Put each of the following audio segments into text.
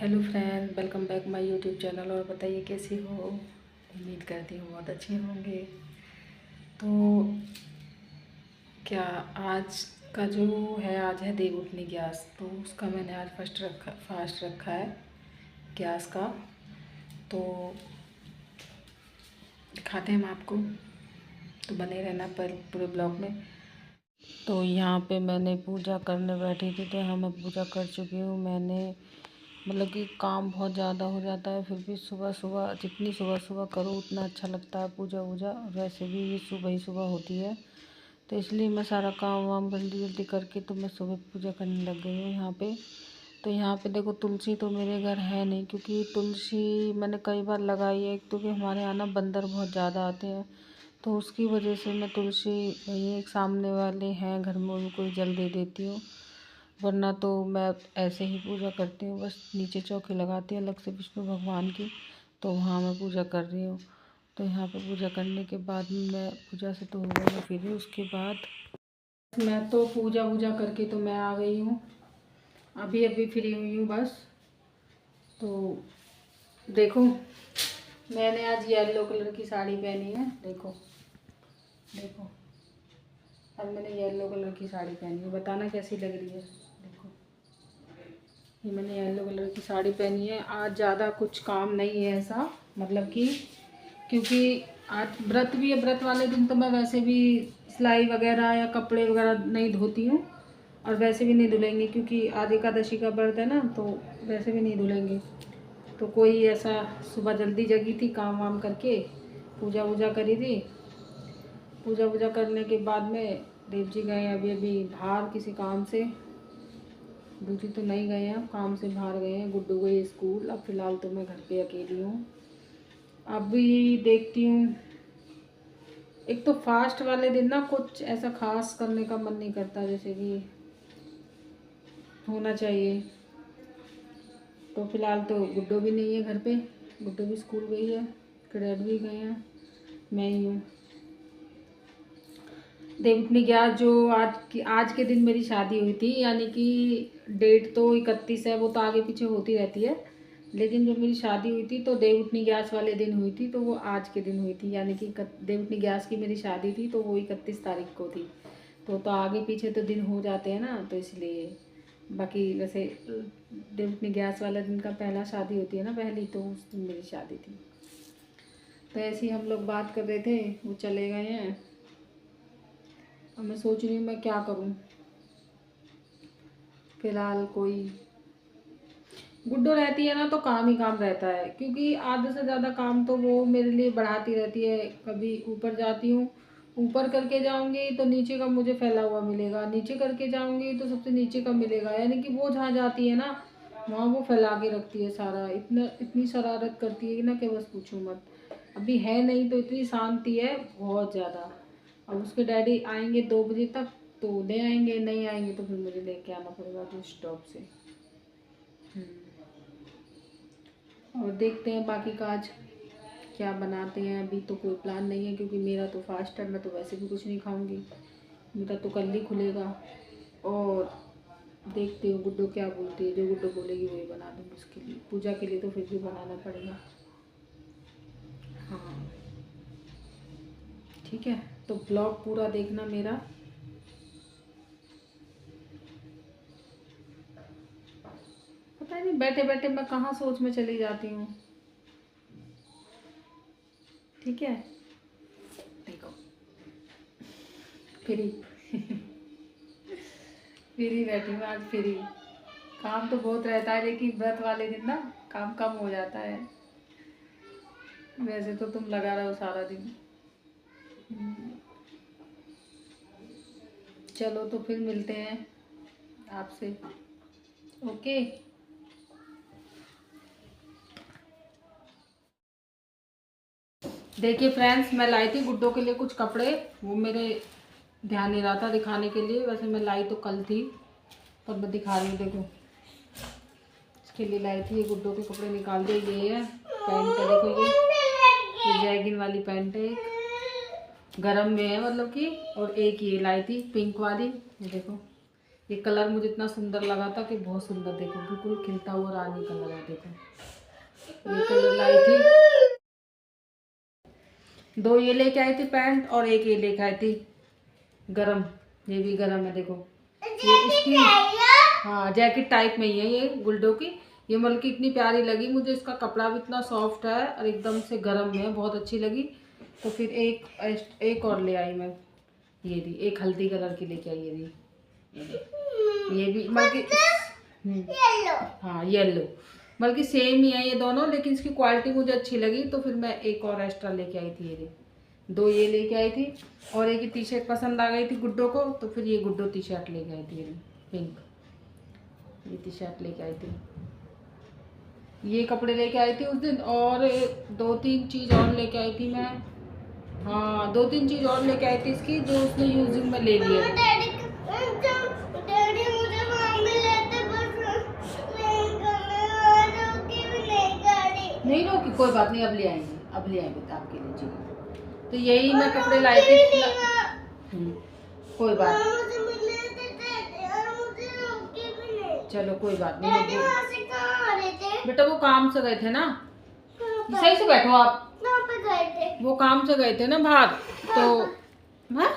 Hello friend, welcome back my YouTube channel. और बताइए कैसी हो। उम्मीद करती हूँ बहुत अच्छे होंगे। तो क्या आज का जो है, आज है देवउठनी ग्यारस। तो उसका मैंने आज फास्ट रखा है ग्यारस का। तो दिखाते हैं हम आपको, तो बने रहना पर पूरे ब्लॉग में। तो यहाँ पे मैंने पूजा करने बैठी थी, तो यहाँ मैं पूजा कर चुकी हूँ। मैंने मतलब कि काम बहुत ज़्यादा हो जाता है, फिर भी सुबह सुबह जितनी सुबह सुबह करो उतना अच्छा लगता है पूजा वूजा। वैसे भी ये सुबह ही सुबह होती है, तो इसलिए मैं सारा काम वाम जल्दी जल्दी करके तो मैं सुबह पूजा करने लग गई हूँ यहाँ पे। तो यहाँ पे देखो, तुलसी तो मेरे घर है नहीं, क्योंकि तुलसी मैंने कई बार लगाई है। क्योंकि हमारे यहाँ ना बंदर बहुत ज़्यादा आते हैं, तो उसकी वजह से मैं तुलसी वही एक सामने वाले हैं घर में उनको ही जल दे देती हूँ। वरना तो मैं ऐसे ही पूजा करती हूँ, बस नीचे चौकी लगाती हूँ अलग से विष्णु भगवान की। तो वहाँ मैं पूजा कर रही हूँ। तो यहाँ पे पूजा करने के बाद मैं पूजा से तो हो गई मैं फिर उसके बाद मैं तो पूजा वूजा करके तो मैं आ गई हूँ। अभी अभी फ्री हुई हूँ बस। तो देखो, मैंने आज येलो कलर की साड़ी पहनी है। देखो देखो, अब मैंने येलो कलर की साड़ी पहनी है, बताना कैसी लग रही है। देखो, ये मैंने येलो कलर की साड़ी पहनी है। आज ज़्यादा कुछ काम नहीं है ऐसा, मतलब कि क्योंकि आज व्रत भी है। व्रत वाले दिन तो मैं वैसे भी सिलाई वगैरह या कपड़े वगैरह नहीं धोती हूँ, और वैसे भी नहीं धुलेंगे क्योंकि आज एकादशी का व्रत है ना, तो वैसे भी नहीं धुलेंगे। तो कोई ऐसा, सुबह जल्दी जगी थी, काम वाम करके पूजा वूजा करी थी। पूजा वूजा करने के बाद में देव जी गए अभी अभी बाहर किसी काम से। ड्यूटी तो नहीं गए हैं, काम से बाहर गए हैं। गुड्डू गई स्कूल। अब फ़िलहाल तो मैं घर पे अकेली हूँ। अभी देखती हूँ। एक तो फास्ट वाले दिन ना कुछ ऐसा खास करने का मन नहीं करता, जैसे कि होना चाहिए। तो फ़िलहाल तो गुड्डू भी नहीं है घर पे, गुड्डू भी स्कूल गई है, डैड भी गए हैं, मैं ही हूँ। देवउठनी ग्यारस जो आज के दिन मेरी शादी हुई थी, यानी कि डेट तो 31 है, वो तो आगे पीछे होती रहती है। लेकिन जो मेरी शादी हुई थी तो देवउठनी ग्यारस वाले दिन हुई थी, तो वो आज के दिन हुई थी। यानी कि देवउठनी ग्यारस की मेरी शादी थी, तो वो 31 तारीख को थी। तो आगे पीछे तो दिन हो जाते हैं ना, तो इसलिए। बाकी वैसे देवउठनी ग्यारस वाला दिन का पहला शादी होती है ना, पहली, तो उस दिन मेरी शादी थी। तो ऐसे ही हम लोग बात कर रहे थे, वो चले गए हैं। अब मैं सोच रही हूँ मैं क्या करूँ। फिलहाल कोई गुड्डो रहती है ना, तो काम ही काम रहता है, क्योंकि आधे से ज़्यादा काम तो वो मेरे लिए बढ़ाती रहती है। कभी ऊपर जाती हूँ, ऊपर करके जाऊँगी तो नीचे का मुझे फैला हुआ मिलेगा, नीचे करके जाऊँगी तो सबसे नीचे का मिलेगा। यानी कि वो जहाँ जाती है ना, वहाँ वो फैला के रखती है सारा। इतनी शरारत करती है ना कि बस पूछो मत। अभी है नहीं तो इतनी शांति है, बहुत ज़्यादा। अब उसके डैडी आएंगे 2 बजे तक, तो ले आएंगे, नहीं आएंगे तो फिर मुझे लेके आना पड़ेगा तो स्टॉप से। और देखते हैं बाकी का आज क्या बनाते हैं। अभी तो कोई प्लान नहीं है, क्योंकि मेरा तो फास्ट है, मैं तो वैसे भी कुछ नहीं खाऊंगी। मेरा तो कल ही खुलेगा। और देखती हूँ गुड्डो क्या बोलती है, जो गुड्डो बोलेगी वही बना दूँगी उसके लिए। पूजा के लिए तो फिर भी बनाना पड़ेगा। हाँ, ठीक है। तो ब्लॉग पूरा देखना मेरा। पता नहीं बैठे बैठे मैं कहाँ सोच में चली जाती हूँ। ठीक है, देखो, फ्री फ्री बैठी हूँ आज, फ्री। काम तो बहुत रहता है, लेकिन व्रत वाले दिन ना काम कम हो जाता है। वैसे तो तुम लगा रहो सारा दिन। चलो तो फिर मिलते हैं आपसे। ओके। देखिए फ्रेंड्स, मैं लाई थी गुड्डो के लिए कुछ कपड़े। वो मेरे ध्यान नहीं रहा था दिखाने के लिए। वैसे मैं लाई तो कल थी, पर मैं दिखा रही हूँ। देखो, इसके लिए लाई थी। ये गुड्डो के कपड़े निकाल दिए। ये है पैंट है, देखो ये जैगिन वाली पैंट है, एक गरम में है मतलब कि। और एक ये लाई थी पिंक वाली, ये देखो, ये कलर मुझे इतना सुंदर लगा था कि बहुत सुंदर, देखो बिल्कुल खिलता हुआ रानी कलर है। देखो ये कलर लाई थी, 2 ये लेके आई थी पैंट और एक ये लेके आई थी गरम, ये भी गरम है। देखो ये इसकी हाँ जैकेट टाइप में ही है ये गुल्डो की। ये मतलब कि इतनी प्यारी लगी मुझे, इसका कपड़ा भी इतना सॉफ्ट है और एकदम से गर्म में बहुत अच्छी लगी। तो फिर एक और ले आई मैं, ये भी एक हल्दी कलर की लेके आई। ये भी मतलब हाँ येलो, बल्कि सेम ही है ये दोनों, लेकिन इसकी क्वालिटी मुझे अच्छी लगी तो फिर मैं एक और एक्स्ट्रा लेके आई थी। ये 2 ये लेके आई थी और एक ही टी शर्ट पसंद आ गई थी गुड्डो को, तो फिर ये गुड्डो टी शर्ट लेके आई थी। ये पिंक ये टी शर्ट लेके आई थी। ये कपड़े लेके आई थी उस दिन, और 2-3 चीज़ और लेके आई थी मैं। हाँ 2-3 चीज़ और लेके आई थी इसकी, जो उसने यूजिंग में ले लिया। नहीं रोकी, कोई बात नहीं, अब ले आएंगे, अब ले आएंगे आपके लिए जी। तो यही मैं कपड़े लाई थी। कोई बात, चलो कोई बात नहीं बेटा, वो काम से गए थे ना। सही से बैठो आप, वो काम से गए थे ना बाहर, तो हाँ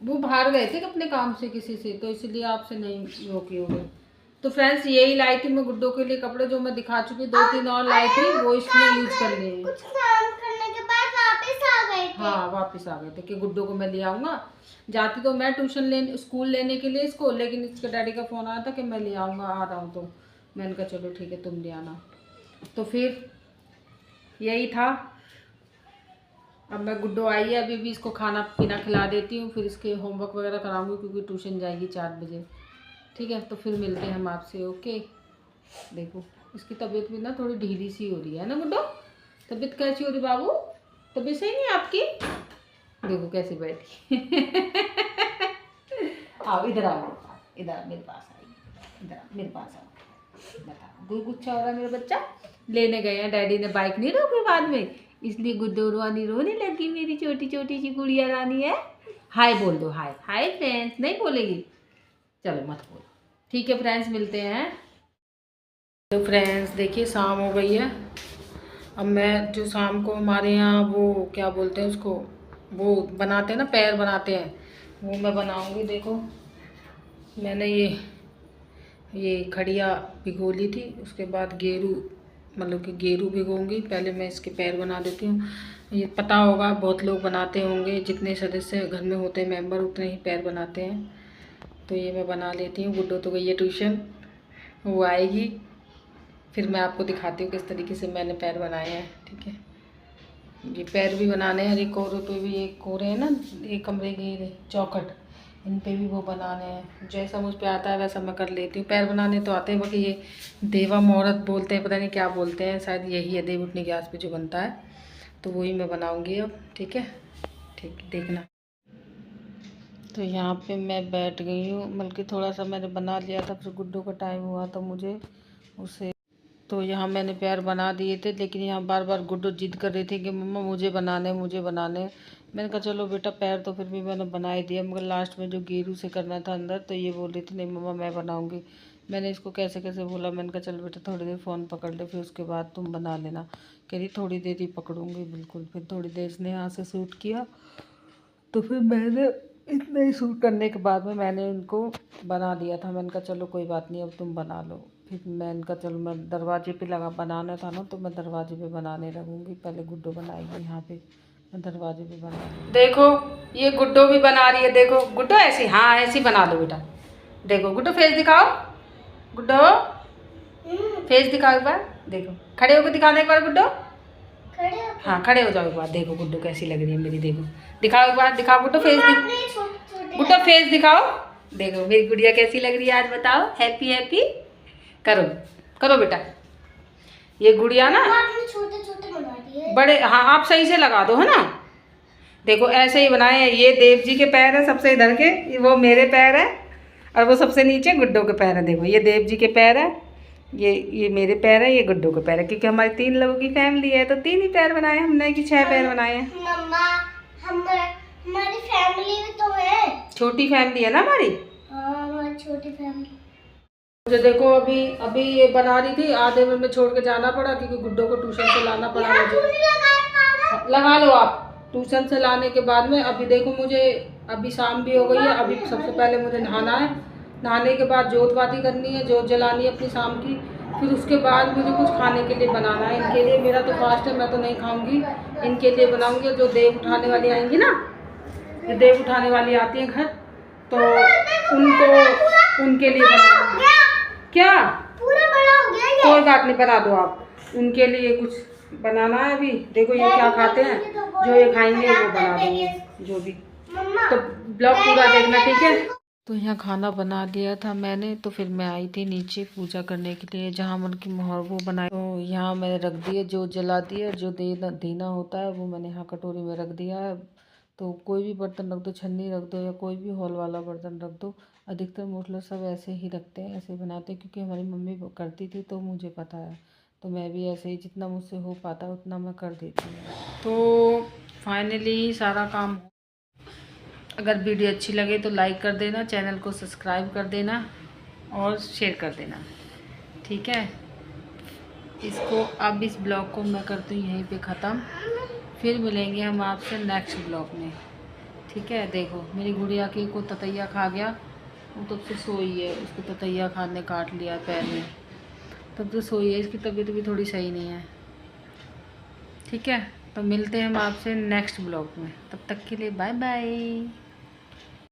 वो बाहर गए थे अपने काम से किसी से, तो इसलिए आपसे नहीं रोकी होगी। तो फ्रेंड्स यही लाई थी मैं गुड्डो के लिए कपड़े, जो मैं दिखा चुकी, 2-3 और लाई थी, वो इसने यूज कर लिए। कुछ काम करने के बाद वापस आ गए थे। हाँ वापस आ गए थे कि गुड्डो को मैं ले आऊँगा। जाती तो मैं ट्यूशन स्कूल लेने के लिए इसको, लेकिन इसके डैडी का फ़ोन आया था कि मैं ले आऊँगा, आ रहा हूँ। तो मैंने कहा चलो ठीक है तुम ले आना। तो फिर यही था। अब मैं गुड्डो आई है, अभी भी इसको खाना पीना खिला देती हूँ, फिर इसके होमवर्क वगैरह कराऊंगी क्योंकि ट्यूशन जाएगी 4 बजे। ठीक है, तो फिर मिलते हैं हम आपसे। ओके। देखो इसकी तबीयत भी ना थोड़ी ढीली सी हो रही है ना गुड्डो, तबीयत कैसी हो रही बाबू? तबीयत सही नहीं आपकी? देखो कैसे बैठी। आओ इधर, आओ इधर मेरे पास आई, इधर मेरे पास आओ। बताओ कोई गुच्छा हो रहा है मेरा बच्चा? लेने गए हैं, डैडी ने बाइक नहीं रोकी बाद में, इसलिए गुड्डो रोनी रोने लगी। मेरी छोटी छोटी सी गुड़िया रानी है। हाय बोल दो, हाय हाय फ्रेंड्स। नहीं बोलेगी? चलो मत बोलो। ठीक है फ्रेंड्स, मिलते हैं। तो फ्रेंड्स देखिए शाम हो गई है। अब मैं जो शाम को हमारे यहाँ वो क्या बोलते हैं उसको, वो बनाते हैं ना, पैर बनाते हैं, वो मैं बनाऊँगी। देखो मैंने ये खड़िया भिगो ली थी, उसके बाद गेरू मतलब कि गेरू भिगोऊंगी। पहले मैं इसके पैर बना देती हूँ। ये पता होगा बहुत लोग बनाते होंगे, जितने सदस्य घर में होते हैं मेंबर उतने ही पैर बनाते हैं। तो ये मैं बना लेती हूँ। गुड्डो तो गई है ट्यूशन, वो आएगी फिर मैं आपको दिखाती हूँ किस तरीके से मैंने पैर बनाए हैं। ठीक है, ये पैर भी बनाने हैं, एक कोरे पे भी, एक कोरे हैं ना, एक कमरे के चौखट, इन पे भी वो बनाने हैं। जैसा मुझ पे आता है वैसा मैं कर लेती हूँ। पैर बनाने तो आते हैं, बाकी ये देवा मुहूर्त बोलते हैं, पता नहीं क्या बोलते हैं, शायद यही है देव उठनी गैस पे जो बनता है, तो वही मैं बनाऊँगी अब। ठीक है, ठीक देखना। तो यहाँ पे मैं बैठ गई हूँ, बल्कि थोड़ा सा मैंने बना लिया था, फिर गुड्डो का टाइम हुआ तो मुझे उसे, तो यहाँ मैंने पैर बना दिए थे, लेकिन यहाँ बार बार गुड्डो जिद कर रही थी कि मम्मा मुझे बनाने, मुझे बनाने। मैंने कहा चलो बेटा, पैर तो फिर भी मैंने बना ही दिया, मगर लास्ट में जो गेरू से करना था अंदर, तो ये बोल रही थी नहीं मम्मा मैं बनाऊँगी। मैंने इसको कैसे कैसे बोला, मैंने कहा चलो बेटा थोड़ी देर फ़ोन पकड़ ले, फिर उसके बाद तुम बना लेना। कह रही थोड़ी देर ही पकड़ूँगी, बिल्कुल। फिर थोड़ी देर इसने यहाँ से शूट किया, तो फिर मैंने इतना ही शूट करने के बाद में मैंने इनको बना दिया था। मैंने कहा चलो कोई बात नहीं, अब तुम बना लो। फिर मैं इनका चलो, मैं दरवाजे पे लगा बनाना था ना, तो मैं दरवाजे पे बनाने लगूँगी। पहले गुड्डो बनाएगी, यहाँ पे मैं दरवाजे पे बना दूँगी। देखो ये गुड्डो भी बना रही है। देखो गुड्डो ऐसी, हाँ ऐसी बना लो बेटा। देखो गुड्डो फेस दिखाओ, गुड्डो फेस दिखाओ एक बार। देखो खड़े होकर दिखाने एक बार गुड्डो, हाँ खड़े हो जाओ एक बार। देखो गुड्डो कैसी लग रही है मेरी, देखो दिखाओ एक बार, दिखाओ गुड्डो फेस, गुड्डो फेस दिखाओ। देखो मेरी गुड़िया कैसी लग रही है आज, बताओ। हैप्पी हैप्पी करो, करो बेटा। ये गुड़िया ना छोटे छोटे बना दिए, बड़े, हाँ आप सही से लगा दो, है ना। देखो ऐसे ही बनाए हैं। ये देव जी के पैर है सबसे इधर के, वो मेरे पैर है, और वो सबसे नीचे गुड्डो के पैर है। देखो ये देव जी के पैर है, ये मेरे पैर है, ये गुड्डो के पैर है, क्योंकि हमारी 3 लोगों की फैमिली है, तो 3 ही पैर बनाए हमने, कि 6 पैर बनाए हैं। मम्मा हमारी फैमिली भी तो है, छोटी फैमिली है ना हमारी, हाँ हमारी छोटी फैमिली। मुझे देखो अभी अभी ये बना रही थी, आधे में छोड़ के जाना पड़ा क्योंकि गुड्डो को ट्यूशन से लाना पड़ा मुझे। लगा लो आप। ट्यूशन से लाने के बाद में अभी देखो मुझे, अभी शाम भी हो गई है। अभी सबसे पहले मुझे नहाना है, नहाने के बाद जोत बाती करनी है, जोत जलानी है अपनी शाम की। फिर उसके बाद मुझे कुछ खाने के लिए बनाना है इनके लिए। मेरा तो फास्ट है, मैं तो नहीं खाऊंगी, इनके लिए बनाऊंगी। जो देव उठाने वाली आएंगी ना, ये देव उठाने वाली आती हैं घर, तो उनको उनके लिए बनाना है। क्या पूरा बड़ा हो गया ये। कोई बात नहीं, बना दो आप। उनके लिए कुछ बनाना है अभी। देखो ये क्या खाते हैं, जो ये खाएंगे वो बना देंगे जो भी। तो ब्लॉग पूरा देखना, ठीक है। तो यहाँ खाना बना लिया था मैंने, तो फिर मैं आई थी नीचे पूजा करने के लिए, जहाँ मन की मोहर वो बनाई। तो यहाँ मैंने रख दिया, जो जला दिया, जो देना होता है वो मैंने यहाँ कटोरी में रख दिया है। तो कोई भी बर्तन रख दो, छन्नी रख दो या कोई भी हॉल वाला बर्तन रख दो। अधिकतर मोस्टली सब ऐसे ही रखते हैं, ऐसे ही बनाते हैं, क्योंकि हमारी मम्मी करती थी तो मुझे पता है। तो मैं भी ऐसे ही जितना मुझसे हो पाता है उतना मैं कर देती हूँ। तो फाइनली सारा काम। अगर वीडियो अच्छी लगे तो लाइक कर देना, चैनल को सब्सक्राइब कर देना और शेयर कर देना, ठीक है। इसको अब इस ब्लॉग को मैं करती हूँ यहीं पे ख़त्म। फिर मिलेंगे हम आपसे नेक्स्ट ब्लॉग में, ठीक है। देखो मेरी गुड़िया की को ततैया खा गया, वो तब से सोई है, उसको ततैया खाने काट लिया पैर में, तब से सोई है। इसकी तबीयत भी थोड़ी सही नहीं है, ठीक है। तो मिलते हैं हम आपसे नेक्स्ट ब्लॉग में, तब तक के लिए बाय बाय।